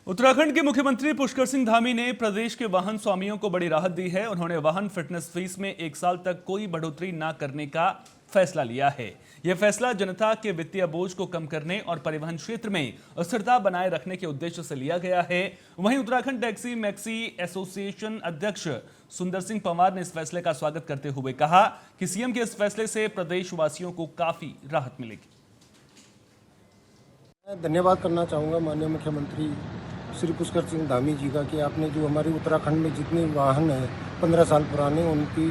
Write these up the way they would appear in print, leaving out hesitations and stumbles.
उत्तराखंड के मुख्यमंत्री पुष्कर सिंह धामी ने प्रदेश के वाहन स्वामियों को बड़ी राहत दी है। उन्होंने वाहन फिटनेस फीस में 1 साल तक कोई बढ़ोतरी न करने का फैसला लिया है। यह फैसला जनता के वित्तीय बोझ को कम करने और परिवहन क्षेत्र में स्थिरता बनाए रखने के उद्देश्य से लिया गया है। वहीं उत्तराखंड टैक्सी मैक्सी एसोसिएशन अध्यक्ष सुंदर सिंह पंवार ने इस फैसले का स्वागत करते हुए कहा कि सीएम के इस फैसले से प्रदेशवासियों को काफी राहत मिलेगी। मैं धन्यवाद करना चाहूँगा माननीय मुख्यमंत्री श्री पुष्कर सिंह धामी जी का कि आपने जो हमारे उत्तराखंड में जितने वाहन हैं 15 साल पुराने, उनकी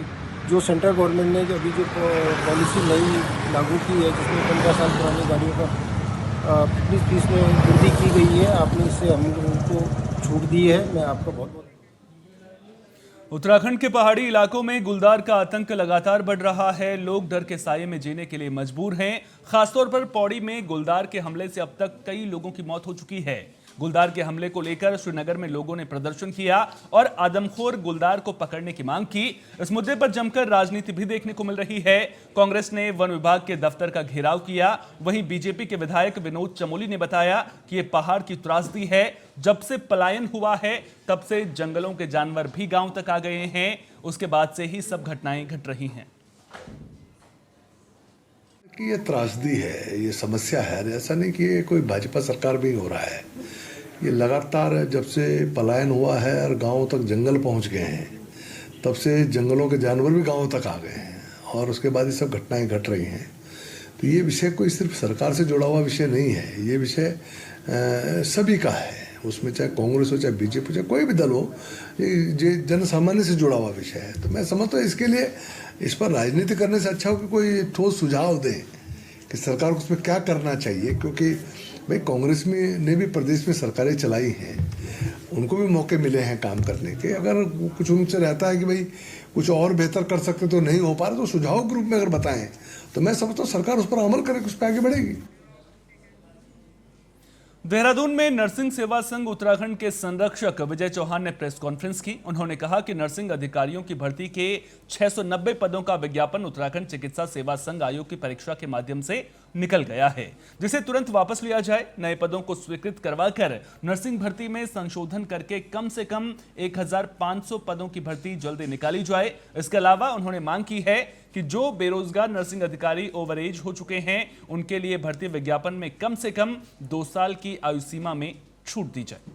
जो सेंट्रल गवर्नमेंट ने अभी जो पॉलिसी नई लागू की है जिसमें 15 साल पुरानी गाड़ियों का फिटनेस फीस में वृद्धि की गई है, आपने इससे हम लोगों को छूट दी है। मैं आपका बहुत बहुत उत्तराखंड के पहाड़ी इलाकों में गुलदार का आतंक लगातार बढ़ रहा है। लोग डर के साये में जीने के लिए मजबूर हैं। खासतौर पर पौड़ी में गुलदार के हमले से अब तक कई लोगों की मौत हो चुकी है। गुलदार के हमले को लेकर श्रीनगर में लोगों ने प्रदर्शन किया और आदमखोर गुलदार को पकड़ने की मांग की। इस मुद्दे पर जमकर राजनीति भी देखने को मिल रही है। कांग्रेस ने वन विभाग के दफ्तर का घेराव किया। वहीं बीजेपी के विधायक विनोद चमोली ने बताया कि यह पहाड़ की त्रासदी है। जब से पलायन हुआ है तब से जंगलों के जानवर भी गांव तक आ गए हैं। उसके बाद से ही सब घटनाएं घट रही हैं। कि ये त्रासदी है, ये समस्या है। ऐसा नहीं कि ये कोई भाजपा सरकार भी हो रहा है। ये लगातार जब से पलायन हुआ है और गांवों तक जंगल पहुंच गए हैं, तब से जंगलों के जानवर भी गांवों तक आ गए हैं और उसके बाद ये सब घटनाएं घट रही हैं। तो ये विषय कोई सिर्फ सरकार से जुड़ा हुआ विषय नहीं है, ये विषय सभी का है। उसमें चाहे कांग्रेस हो, चाहे बीजेपी हो, चाहे कोई भी दल हो, ये जन सामान्य से जुड़ा हुआ विषय है। तो मैं समझता हूँ इसके लिए इस पर राजनीति करने से अच्छा हो कि कोई ठोस सुझाव दें कि सरकार को उसमें क्या करना चाहिए। क्योंकि भाई कांग्रेस में ने भी प्रदेश में सरकारें चलाई हैं, उनको भी मौके मिले हैं काम करने के। अगर कुछ उनसे रहता है कि भाई कुछ और बेहतर कर सकते तो नहीं हो पा रहा, तो सुझाव के रूप में अगर बताएं तो मैं समझता हूँ सरकार उस पर अमल करे, उस पर आगे बढ़ेगी। देहरादून में नर्सिंग सेवा संघ उत्तराखंड के संरक्षक विजय चौहान ने प्रेस कॉन्फ्रेंस की। उन्होंने कहा कि नर्सिंग अधिकारियों की भर्ती के 690 पदों का विज्ञापन उत्तराखंड चिकित्सा सेवा संघ आयोग की परीक्षा के माध्यम से निकल गया है, जिसे तुरंत वापस लिया जाए। नए पदों को स्वीकृत करवाकर नर्सिंग भर्ती में संशोधन करके कम से कम 1500 पदों की भर्ती जल्दी निकाली जाए। इसके अलावा उन्होंने मांग की है कि जो बेरोजगार नर्सिंग अधिकारी ओवर एज हो चुके हैं, उनके लिए भर्ती विज्ञापन में कम से कम 2 साल की आयु सीमा में छूट दी जाए।